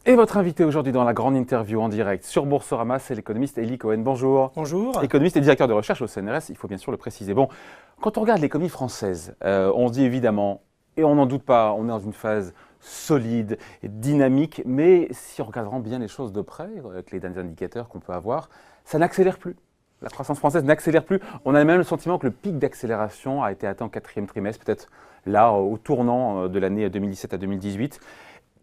Et votre invité aujourd'hui dans la grande interview en direct sur Boursorama, c'est l'économiste Elie Cohen. Bonjour. Bonjour. Économiste et directeur de recherche au CNRS, il faut bien sûr le préciser. Bon, quand on regarde l'économie française, on se dit évidemment, et on n'en doute pas, on est dans une phase solide, dynamique, mais si on regarde vraiment bien les choses de près, avec les derniers indicateurs qu'on peut avoir, ça n'accélère plus. La croissance française n'accélère plus. On a même le sentiment que le pic d'accélération a été atteint au quatrième trimestre, peut-être là, au tournant de l'année 2017 à 2018.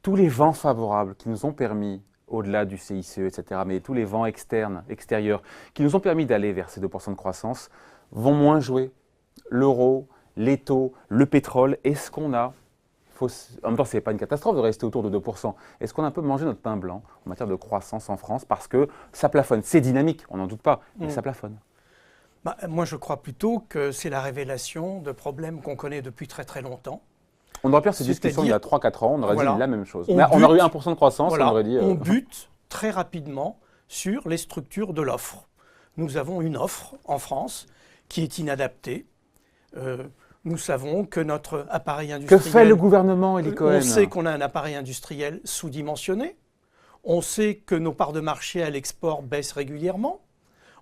Tous les vents favorables qui nous ont permis, au-delà du CICE, etc., mais tous les vents externes, extérieurs, qui nous ont permis d'aller vers ces 2% de croissance, vont moins jouer. L'euro, les taux, le pétrole, est-ce qu'on a, en même temps, ce n'est pas une catastrophe de rester autour de 2%, est-ce qu'on a un peu mangé notre pain blanc en matière de croissance en France parce que ça plafonne? C'est dynamique, on n'en doute pas, mais ça plafonne. Moi, je crois plutôt que c'est la révélation de problèmes qu'on connaît depuis très très longtemps. On aurait pu faire cette discussion il y a 3-4 ans, on aurait dit la même chose. On aurait eu 1% de croissance, on aurait dit... On bute très rapidement sur les structures de l'offre. Nous avons une offre en France qui est inadaptée. Nous savons que notre appareil industriel... Que fait le gouvernement, Elie Cohen? On sait qu'on a un appareil industriel sous-dimensionné. On sait que nos parts de marché à l'export baissent régulièrement.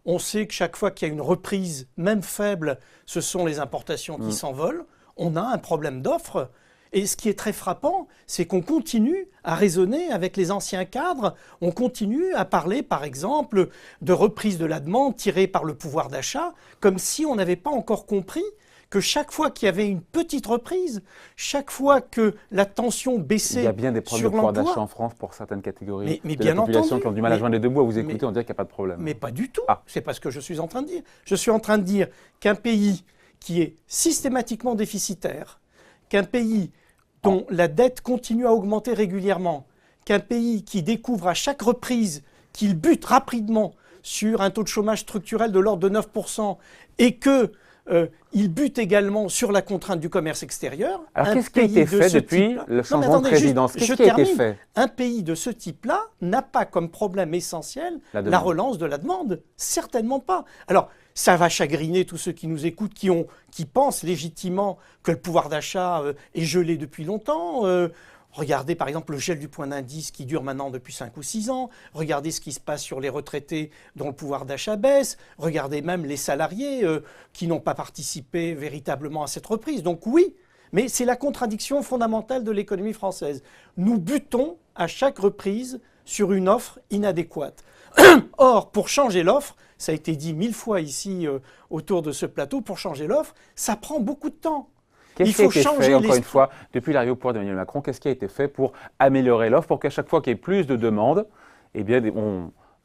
On sait que chaque fois qu'il y a une reprise, même faible, ce sont les importations qui s'envolent. On a un problème d'offre. Et ce qui est très frappant, c'est qu'on continue à raisonner avec les anciens cadres. On continue à parler, par exemple, de reprise de la demande tirée par le pouvoir d'achat, comme si on n'avait pas encore compris que chaque fois qu'il y avait une petite reprise, chaque fois que la tension baissait sur l'emploi... Il y a bien des problèmes de pouvoir d'achat en France pour certaines catégories mais de bien la population entendu, qui ont du mal à joindre les deux bouts. À vous écouter, on dirait qu'il n'y a pas de problème. Mais pas du tout. C'est pas ce que je suis en train de dire. Je suis en train de dire qu'un pays qui est systématiquement déficitaire, qu'un pays dont la dette continue à augmenter régulièrement, qu'un pays qui découvre à chaque reprise qu'il bute rapidement sur un taux de chômage structurel de l'ordre de 9% et qu'il bute également sur la contrainte du commerce extérieur. Alors qu'est-ce qui a été fait depuis le changement de présidence? Qu'est-ce qui a été fait? Un pays de ce type-là n'a pas comme problème essentiel la relance de la demande. Certainement pas. Alors, ça va chagriner tous ceux qui nous écoutent, qui pensent légitimement que le pouvoir d'achat est gelé depuis longtemps. Regardez par exemple le gel du point d'indice qui dure maintenant depuis 5 ou 6 ans. Regardez ce qui se passe sur les retraités dont le pouvoir d'achat baisse. Regardez même les salariés qui n'ont pas participé véritablement à cette reprise. Donc oui, mais c'est la contradiction fondamentale de l'économie française. Nous butons à chaque reprise sur une offre inadéquate. Or, pour changer l'offre, ça a été dit 1000 fois ici autour de ce plateau, pour changer l'offre, ça prend beaucoup de temps. Qu'est-ce qui a été fait, encore une fois, depuis l'arrivée au pouvoir d'Emmanuel Macron, qu'est-ce qui a été fait pour améliorer l'offre, pour qu'à chaque fois qu'il y ait plus de demandes, eh bien,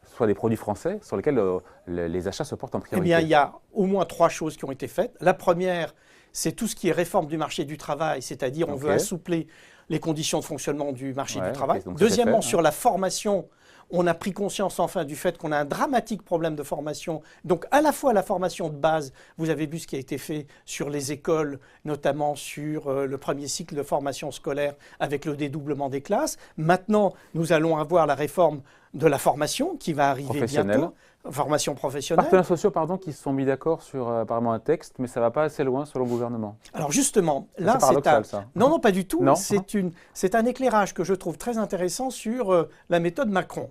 soit des produits français sur lesquels les achats se portent en priorité? Eh bien, il y a au moins 3 choses qui ont été faites. La première, c'est tout ce qui est réforme du marché du travail, c'est-à-dire on veut assouplir les conditions de fonctionnement du marché du travail. Deuxièmement, sur la formation, on a pris conscience enfin du fait qu'on a un dramatique problème de formation. Donc à la fois la formation de base, vous avez vu ce qui a été fait sur les écoles, notamment sur le premier cycle de formation scolaire avec le dédoublement des classes. Maintenant, nous allons avoir la réforme de la formation qui va arriver bientôt. Formation professionnelle. Partenaires sociaux, qui se sont mis d'accord sur apparemment un texte, mais ça ne va pas assez loin selon le gouvernement. Alors justement, là c'est ça. Non, pas du tout. C'est un éclairage que je trouve très intéressant sur la méthode Macron.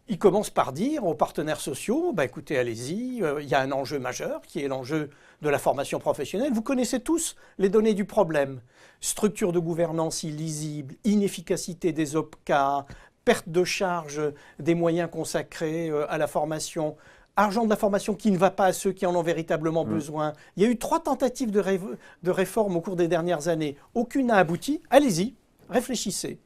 Il commence par dire aux partenaires sociaux, écoutez, allez-y, il y a un enjeu majeur qui est l'enjeu de la formation professionnelle. Vous connaissez tous les données du problème. Structure de gouvernance illisible, inefficacité des OPCA, perte de charge des moyens consacrés à la formation, argent de la formation qui ne va pas à ceux qui en ont véritablement besoin. Il y a eu 3 tentatives de réforme au cours des dernières années. Aucune n'a abouti. Allez-y, réfléchissez.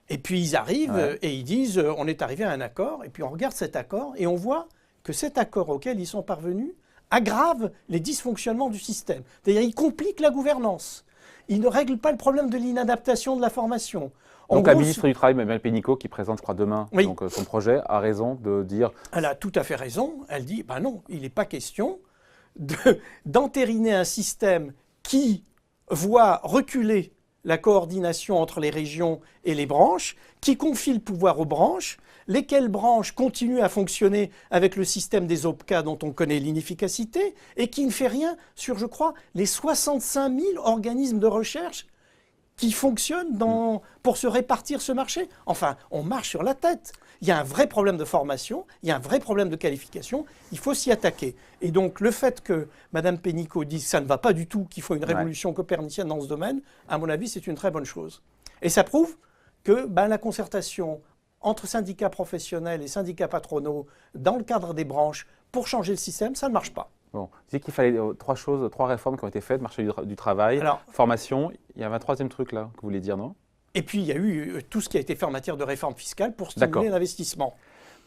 Et puis ils arrivent et ils disent on est arrivé à un accord. Et puis on regarde cet accord et on voit que cet accord auquel ils sont parvenus aggrave les dysfonctionnements du système. C'est-à-dire il complique la gouvernance. Il ne règle pas le problème de l'inadaptation de la formation. Donc la ministre du Travail, Muriel Pénicaud, qui présente, je crois, demain son projet, a raison de dire... Elle a tout à fait raison. Elle dit, non, il n'est pas question d'entériner un système qui voit reculer la coordination entre les régions et les branches, qui confie le pouvoir aux branches, lesquelles branches continuent à fonctionner avec le système des OPCA dont on connaît l'inefficacité, et qui ne fait rien sur, je crois, les 65 000 organismes de recherche qui fonctionne pour se répartir ce marché. Enfin, on marche sur la tête. Il y a un vrai problème de formation, il y a un vrai problème de qualification, il faut s'y attaquer. Et donc le fait que Mme Pénicaud dise que ça ne va pas du tout, qu'il faut une révolution copernicienne dans ce domaine, à mon avis, c'est une très bonne chose. Et ça prouve que la concertation entre syndicats professionnels et syndicats patronaux dans le cadre des branches pour changer le système, ça ne marche pas. Bon, vous disiez qu'il fallait trois réformes qui ont été faites, marché du travail, formation. Il y avait un troisième truc là que vous voulez dire, non? Et puis, il y a eu tout ce qui a été fait en matière de réforme fiscale pour stimuler l'investissement.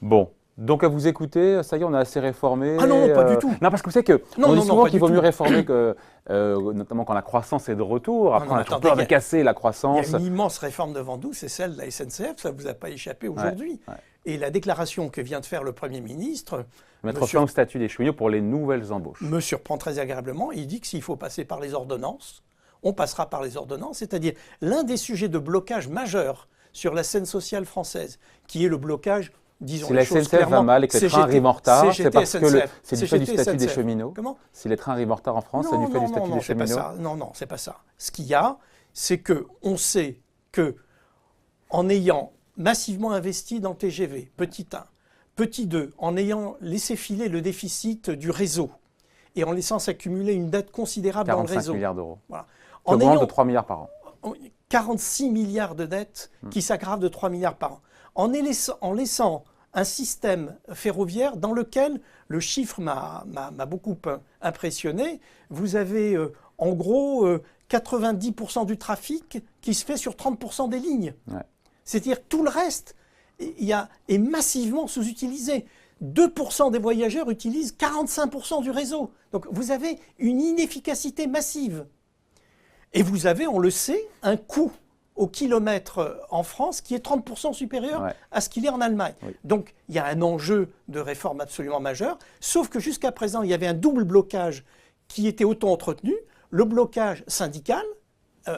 Bon, donc à vous écouter, ça y est, on a assez réformé. Ah non, pas du tout. Non, parce que vous savez qu'on dit souvent qu'il vaut mieux réformer, notamment quand la croissance est de retour. Après, on a toujours peur de casser la croissance. Il y a une immense réforme devant nous, c'est celle de la SNCF, ça ne vous a pas échappé aujourd'hui. Ouais. Et la déclaration que vient de faire le Premier ministre… Mettre fin au statut des cheminots pour les nouvelles embauches. Me surprend très agréablement. Il dit que s'il faut passer par les ordonnances, on passera par les ordonnances, c'est-à-dire l'un des sujets de blocage majeur sur la scène sociale française, qui est le blocage, disons les choses clairement… Si la SNCF va mal et que les trains arrivent en retard, c'est parce que c'est du fait du statut des cheminots. Comment ? Si les trains arrivent en retard en France, c'est du fait du statut des cheminots. Non, c'est pas ça. Ce qu'il y a, c'est qu'on sait qu'en ayant massivement investi dans le TGV, petit 1, petit 2, en ayant laissé filer le déficit du réseau et en laissant s'accumuler une dette considérable dans le réseau. 45 milliards d'euros. Voilà. En ayant de 3 milliards par an. 46 milliards de dettes qui s'aggravent de 3 milliards par an. En laissant un système ferroviaire dans lequel le chiffre m'a beaucoup impressionné, vous avez en gros 90% du trafic qui se fait sur 30% des lignes. Ouais. C'est-à-dire tout le reste est massivement sous-utilisé. 2% des voyageurs utilisent 45% du réseau. Donc vous avez une inefficacité massive. Et vous avez, on le sait, un coût au kilomètre en France qui est 30% supérieur à ce qu'il est en Allemagne. Oui. Donc il y a un enjeu de réforme absolument majeur, sauf que jusqu'à présent, il y avait un double blocage qui était auto-entretenu, le blocage syndical,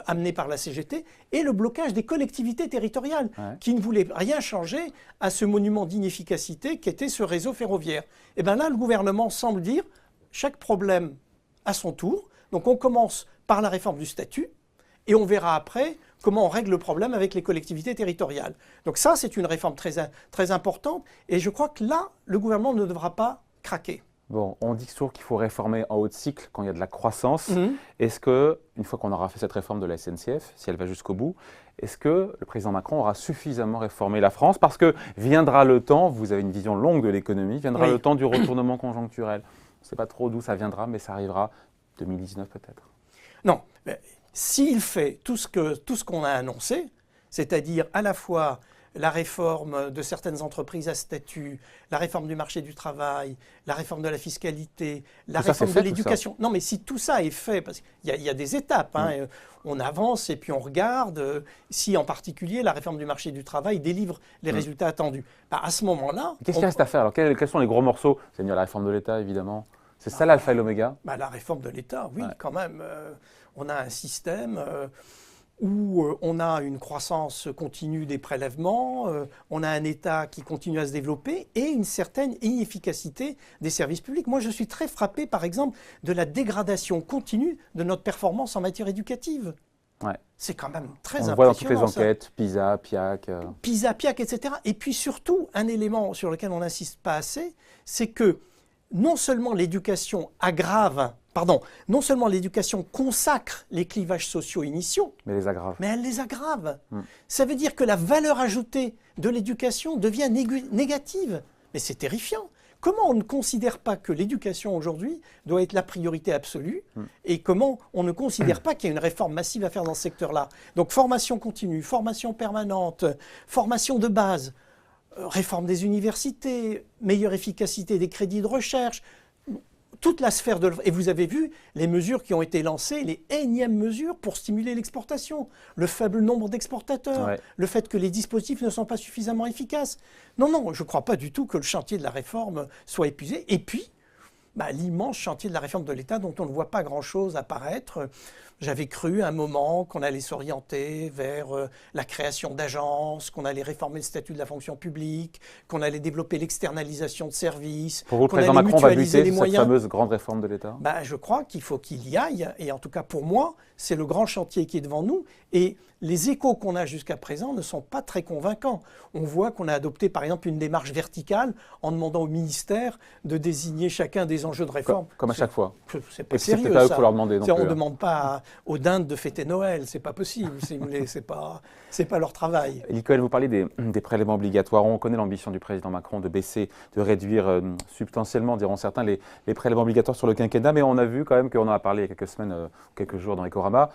amené par la CGT, et le blocage des collectivités territoriales, qui ne voulaient rien changer à ce monument d'inefficacité qu'était ce réseau ferroviaire. Et bien là, le gouvernement semble dire, chaque problème à son tour, donc on commence par la réforme du statut, et on verra après comment on règle le problème avec les collectivités territoriales. Donc ça, c'est une réforme très importante, et je crois que là, le gouvernement ne devra pas craquer. Bon, on dit toujours qu'il faut réformer en haut de cycle quand il y a de la croissance. Est-ce que, une fois qu'on aura fait cette réforme de la SNCF, si elle va jusqu'au bout, est-ce que le président Macron aura suffisamment réformé la France? Parce que viendra le temps, vous avez une vision longue de l'économie, viendra le temps du retournement conjoncturel. On ne sait pas trop d'où ça viendra, mais ça arrivera 2019 peut-être. Non, s'il fait tout ce qu'on a annoncé, c'est-à-dire à la fois la réforme de certaines entreprises à statut, la réforme du marché du travail, la réforme de la fiscalité, la réforme de l'éducation. Non, mais si tout ça est fait, parce qu'il y a des étapes, on avance et puis on regarde si en particulier la réforme du marché du travail délivre les résultats attendus. À ce moment-là… Qu'est-ce qu'il reste à faire? Alors, quels sont les gros morceaux? C'est-à-dire la réforme de l'État, évidemment. C'est ça l'alpha et l'oméga? La réforme de l'État, oui, quand même. On a un système où on a une croissance continue des prélèvements, on a un État qui continue à se développer et une certaine inefficacité des services publics. Moi, je suis très frappé, par exemple, de la dégradation continue de notre performance en matière éducative. Ouais. C'est quand même très impressionnant. On le voit dans toutes les enquêtes, PISA, PIAC… PISA, PIAC, etc. Et puis surtout, un élément sur lequel on n'insiste pas assez, c'est que non seulement l'éducation non seulement l'éducation consacre les clivages sociaux initiaux, mais elle les aggrave. Ça veut dire que la valeur ajoutée de l'éducation devient négative. Mais c'est terrifiant. Comment on ne considère pas que l'éducation aujourd'hui doit être la priorité absolue et comment on ne considère pas qu'il y a une réforme massive à faire dans ce secteur-là? Donc formation continue, formation permanente, formation de base, réforme des universités, meilleure efficacité des crédits de recherche, toute la sphère de… Et vous avez vu les mesures qui ont été lancées, les énièmes mesures pour stimuler l'exportation, le faible nombre d'exportateurs, le fait que les dispositifs ne sont pas suffisamment efficaces. Non, je ne crois pas du tout que le chantier de la réforme soit épuisé. Et puis, l'immense chantier de la réforme de l'État dont on ne voit pas grand-chose apparaître. J'avais cru à un moment qu'on allait s'orienter vers la création d'agences, qu'on allait réformer le statut de la fonction publique, qu'on allait développer l'externalisation de services, Pour vous, le qu'on président allait Macron va mutualiser buter les sur cette moyens. fameuse grande réforme de l'État? Je crois qu'il faut qu'il y aille, et en tout cas pour moi, c'est le grand chantier qui est devant nous, et les échos qu'on a jusqu'à présent ne sont pas très convaincants. On voit qu'on a adopté par exemple une démarche verticale en demandant au ministère de désigner chacun des enjeux de réforme. Comme à chaque fois. C'est pas sérieux, c'est pas eux qu'il ça. faut leur demander non plus. On ne demande pas aux dindes de fêter Noël, c'est pas possible, si vous voulez, c'est pas leur travail. Elie Cohen, vous parlez des prélèvements obligatoires. On connaît l'ambition du président Macron de baisser, de réduire substantiellement, diront certains, les prélèvements obligatoires sur le quinquennat. Mais on a vu quand même qu'on en a parlé il y a quelques semaines, quelques jours dans Ecorama,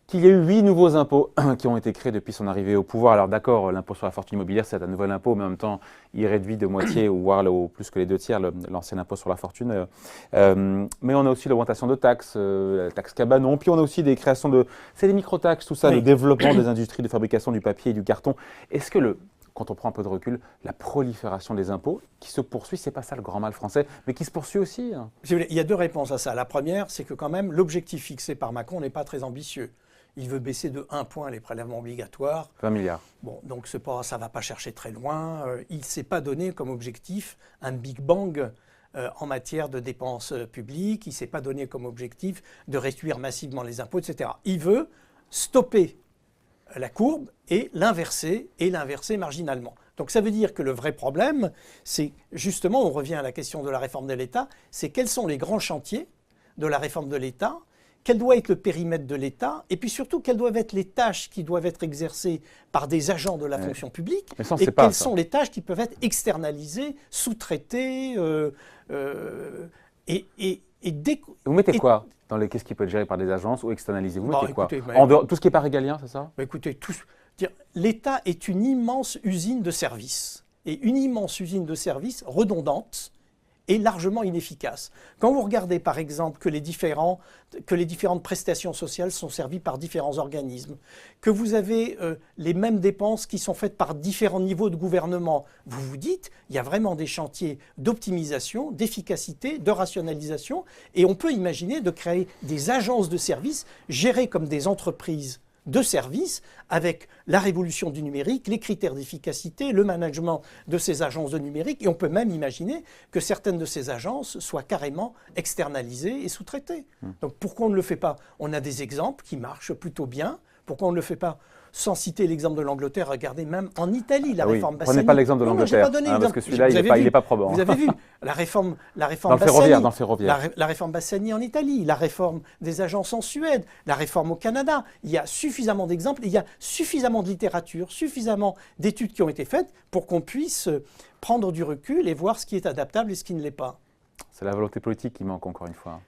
qu'il y a eu 8 nouveaux impôts qui ont été créés depuis son arrivée au pouvoir. Alors d'accord, l'impôt sur la fortune immobilière, c'est un nouvel impôt, mais en même temps, il réduit de moitié, voire plus que les 2 tiers, l'ancien impôt sur la fortune. Mais on a aussi l'augmentation de taxes, la taxe cabanon, puis on a aussi des créations c'est des micro-taxes, tout ça, Oui. le développement des industries de fabrication du papier et du carton. Est-ce que quand on prend un peu de recul, la prolifération des impôts qui se poursuit, c'est pas ça le grand mal français, mais qui se poursuit aussi? Il y a 2 réponses à ça. La première, c'est que quand même, l'objectif fixé par Macron n'est pas très ambitieux. Il veut baisser de 1 point les prélèvements obligatoires. 20 milliards. Bon, donc ça ne va pas chercher très loin. Il ne s'est pas donné comme objectif un Big Bang en matière de dépenses publiques. Il ne s'est pas donné comme objectif de réduire massivement les impôts, etc. Il veut stopper la courbe et l'inverser marginalement. Donc ça veut dire que le vrai problème, c'est justement, on revient à la question de la réforme de l'État, c'est quels sont les grands chantiers de la réforme de l'État, quel doit être le périmètre de l'État, et puis surtout, quelles doivent être les tâches qui doivent être exercées par des agents de la fonction publique, Mais ça, on et sait pas, quelles ça. sont les tâches qui peuvent être externalisées, sous-traitées, Vous mettez quoi dans qu'est-ce qui peut être géré par des agences ou externalisé? Vous mettez quoi? écoutez, En dehors, tout ce qui n'est pas régalien, c'est ça? Écoutez, l'État est une immense usine de services, et une immense usine de services redondante et largement inefficace. Quand vous regardez par exemple que les différentes prestations sociales sont servies par différents organismes, que vous avez les mêmes dépenses qui sont faites par différents niveaux de gouvernement, vous vous dites, il y a vraiment des chantiers d'optimisation, d'efficacité, de rationalisation, et on peut imaginer de créer des agences de services gérées comme des entreprises de services avec la révolution du numérique, les critères d'efficacité, le management de ces agences de numérique. Et on peut même imaginer que certaines de ces agences soient carrément externalisées et sous-traitées. Donc pourquoi on ne le fait pas? On a des exemples qui marchent plutôt bien. Pourquoi on ne le fait pas? Sans citer l'exemple de l'Angleterre, regardez même en Italie, la réforme Bassani. Prenez pas l'exemple de Non, l'Angleterre, j'ai pas donné parce que celui-là, Vous il avez n'est vu, pas probant. Vous avez vu la réforme Dans le Bassani, ferroviaire. la réforme Bassani en Italie, la réforme des agences en Suède, la réforme au Canada. Il y a suffisamment d'exemples, il y a suffisamment de littérature, suffisamment d'études qui ont été faites pour qu'on puisse prendre du recul et voir ce qui est adaptable et ce qui ne l'est pas. C'est la volonté politique qui manque encore une fois.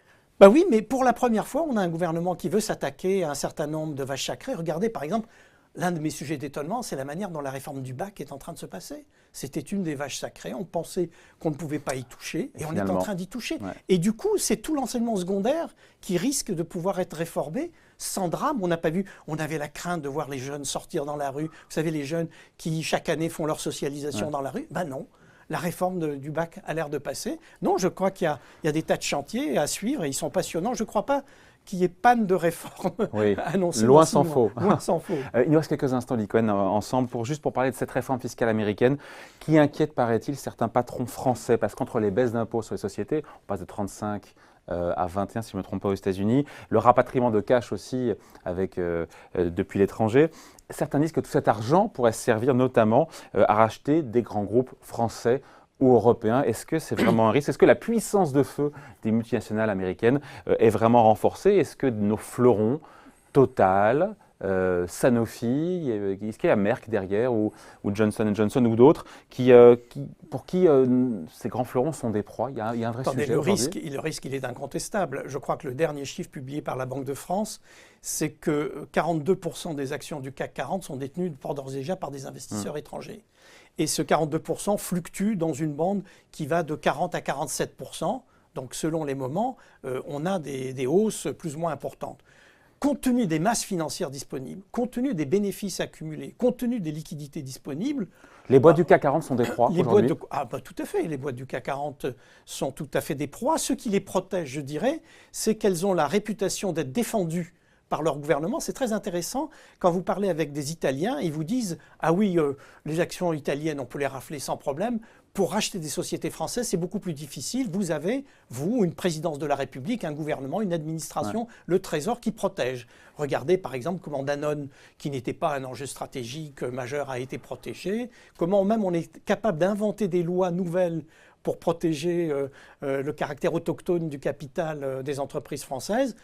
Oui, mais pour la première fois, on a un gouvernement qui veut s'attaquer à un certain nombre de vaches sacrées. Regardez par exemple, l'un de mes sujets d'étonnement, c'est la manière dont la réforme du bac est en train de se passer. C'était une des vaches sacrées, on pensait qu'on ne pouvait pas y toucher, et on est en train d'y toucher. Ouais. Et du coup, c'est tout l'enseignement secondaire qui risque de pouvoir être réformé sans drame. On n'a pas vu, on avait la crainte de voir les jeunes sortir dans la rue. Vous savez, les jeunes qui, chaque année, font leur socialisation dans la rue. Non, la réforme du bac a l'air de passer. Non, je crois qu'il y a des tas de chantiers à suivre, et ils sont passionnants. Je ne crois pas qu'il y ait panne de réforme annoncée. Loin s'en faut. Loin s'en faut. Il nous reste quelques instants, Elie Cohen, ensemble, juste pour parler de cette réforme fiscale américaine qui inquiète, paraît-il, certains patrons français. Parce qu'entre les baisses d'impôts sur les sociétés, on passe de 35 à 21, si je ne me trompe pas, aux États-Unis, le rapatriement de cash aussi depuis l'étranger, certains disent que tout cet argent pourrait servir notamment à racheter des grands groupes français ou européens. Est-ce que c'est vraiment un risque? Est-ce que la puissance de feu des multinationales américaines est vraiment renforcée? Est-ce que nos fleurons, Total, Sanofi, est-ce qu'il y a Merck derrière ou Johnson & Johnson ou d'autres pour qui ces grands fleurons sont des proies? Il y a un vrai sujet aujourd'hui. Le risque, il est incontestable. Je crois que le dernier chiffre publié par la Banque de France, c'est que 42% des actions du CAC 40 sont détenues d'ores et déjà par des investisseurs étrangers. Et ce 42% fluctue dans une bande qui va de 40 à 47%. Donc selon les moments, on a des hausses plus ou moins importantes. compte tenu des masses financières disponibles, compte tenu des bénéfices accumulés, compte tenu des liquidités disponibles. Les boîtes du CAC 40 sont des proies aujourd'hui. Tout à fait, les boîtes du CAC 40 sont tout à fait des proies. Ce qui les protège, je dirais, c'est qu'elles ont la réputation d'être défendues par leur gouvernement. C'est très intéressant, quand vous parlez avec des Italiens, ils vous disent « Ah oui, les actions italiennes, on peut les rafler sans problème. Pour racheter des sociétés françaises, c'est beaucoup plus difficile. Vous avez, vous, une présidence de la République, un gouvernement, une administration, le Trésor qui protège. » Regardez par exemple comment Danone, qui n'était pas un enjeu stratégique majeur, a été protégé. Comment même on est capable d'inventer des lois nouvelles pour protéger le caractère autochtone du capital des entreprises françaises.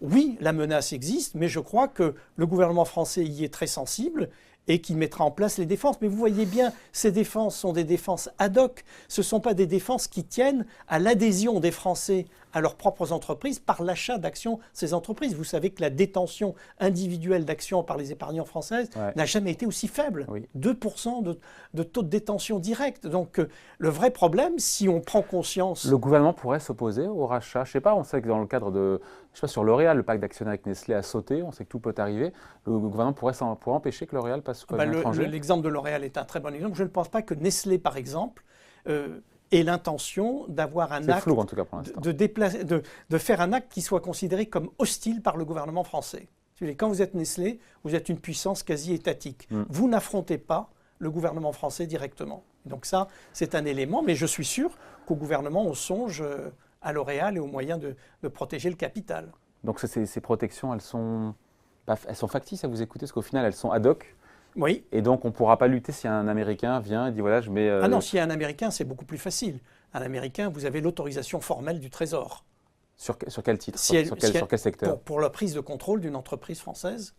Oui, la menace existe, mais je crois que le gouvernement français y est très sensible et qui mettra en place les défenses. Mais vous voyez bien, ces défenses sont des défenses ad hoc. Ce ne sont pas des défenses qui tiennent à l'adhésion des Français à leurs propres entreprises par l'achat d'actions de ces entreprises. Vous savez que la détention individuelle d'actions par les épargnants françaises n'a jamais été aussi faible. 2% de taux de détention direct. Donc le vrai problème, si on prend conscience... Le gouvernement pourrait s'opposer au rachat. Je ne sais pas, on sait que dans le cadre de... Je sais pas, sur L'Oréal, le pacte d'actionnaires avec Nestlé a sauté, on sait que tout peut arriver. Le gouvernement pourrait empêcher que L'Oréal passe comme étranger. L'exemple de L'Oréal est un très bon exemple. Je ne pense pas que Nestlé, par exemple, ait l'intention d'avoir un acte, flou, en tout cas, pour l'instant. de faire un acte qui soit considéré comme hostile par le gouvernement français. Quand vous êtes Nestlé, vous êtes une puissance quasi étatique. Vous n'affrontez pas le gouvernement français directement. Donc ça, c'est un élément, mais je suis sûr qu'au gouvernement, on songe à L'Oréal et aux moyens de protéger le capital. Donc ces protections, elles sont factices à vous écouter, parce qu'au final, elles sont ad hoc. Oui. Et donc, on ne pourra pas lutter si un Américain vient et dit voilà, je mets. Ah non, s'il y a un Américain, c'est beaucoup plus facile. Un Américain, vous avez l'autorisation formelle du Trésor. Sur quel titre? Sur quel secteur? Pour la prise de contrôle d'une entreprise française.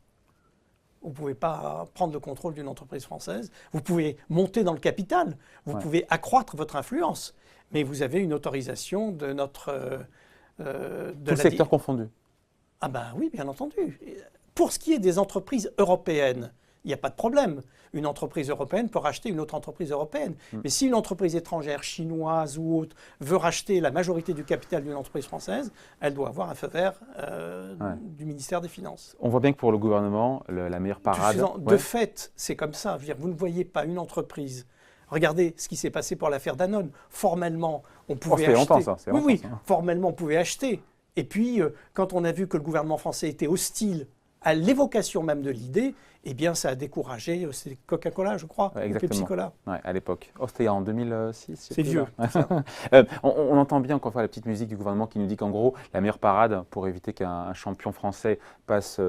Vous ne pouvez pas prendre le contrôle d'une entreprise française. Vous pouvez monter dans le capital. Vous pouvez accroître votre influence. Mais vous avez une autorisation de notre. Tout le secteur confondu. Ah ben oui, bien entendu. Pour ce qui est des entreprises européennes, il n'y a pas de problème. Une entreprise européenne peut racheter une autre entreprise européenne. Mais si une entreprise étrangère, chinoise ou autre, veut racheter la majorité du capital d'une entreprise française, elle doit avoir un feu vert du ministère des Finances. On voit bien que pour le gouvernement, la meilleure parade... De fait, c'est comme ça. Je veux dire, vous ne voyez pas une entreprise... Regardez ce qui s'est passé pour l'affaire Danone. Formellement, on pouvait acheter... longtemps, ça. Oui, formellement, on pouvait acheter. Et puis, quand on a vu que le gouvernement français était hostile à l'évocation même de l'idée, eh bien, ça a découragé, c'est Coca-Cola, je crois, Pepsi-Cola. Ouais, à l'époque. Oh, c'était en 2006. C'est vieux. On entend bien encore une fois la petite musique du gouvernement qui nous dit qu'en gros, la meilleure parade pour éviter qu'un champion français passe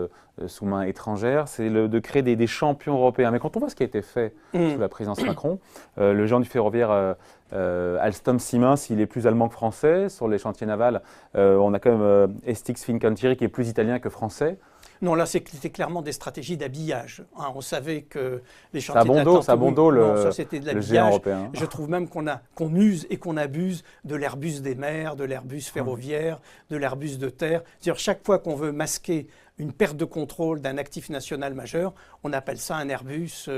sous main étrangère, c'est de créer des champions européens. Mais quand on voit ce qui a été fait sous la présidence Macron, le géant du ferroviaire Alstom Siemens, il est plus allemand que français. Sur les chantiers navals, on a quand même Estic Fincantieri qui est plus italien que français. Non, là, c'était clairement des stratégies d'habillage. On savait que les chantiers de l'Atlantique... C'est à Bondo, c'était de le géant l'habillage. européen. Je trouve même qu'on use et qu'on abuse de l'Airbus des mers, de l'Airbus ferroviaire, de l'Airbus de terre. C'est-à-dire, chaque fois qu'on veut masquer une perte de contrôle d'un actif national majeur, on appelle ça un Airbus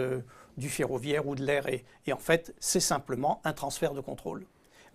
du ferroviaire ou de l'air. Et en fait, c'est simplement un transfert de contrôle.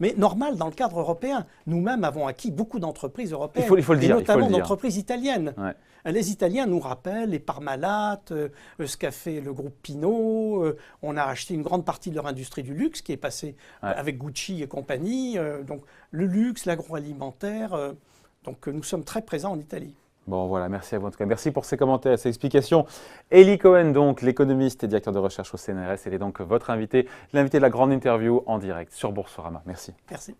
Mais normal, dans le cadre européen, nous-mêmes avons acquis beaucoup d'entreprises européennes, il faut le dire, notamment d'entreprises italiennes. Ouais. Les Italiens nous rappellent les Parmalat, ce qu'a fait le groupe Pinot. On a acheté une grande partie de leur industrie du luxe qui est passée avec Gucci et compagnie. Donc le luxe, l'agroalimentaire. Donc nous sommes très présents en Italie. Bon voilà, merci à vous en tout cas. Merci pour ces commentaires, ces explications. Elie Cohen, donc l'économiste et directeur de recherche au CNRS, elle est donc votre invité, l'invité de la grande interview en direct sur Boursorama. Merci. Merci.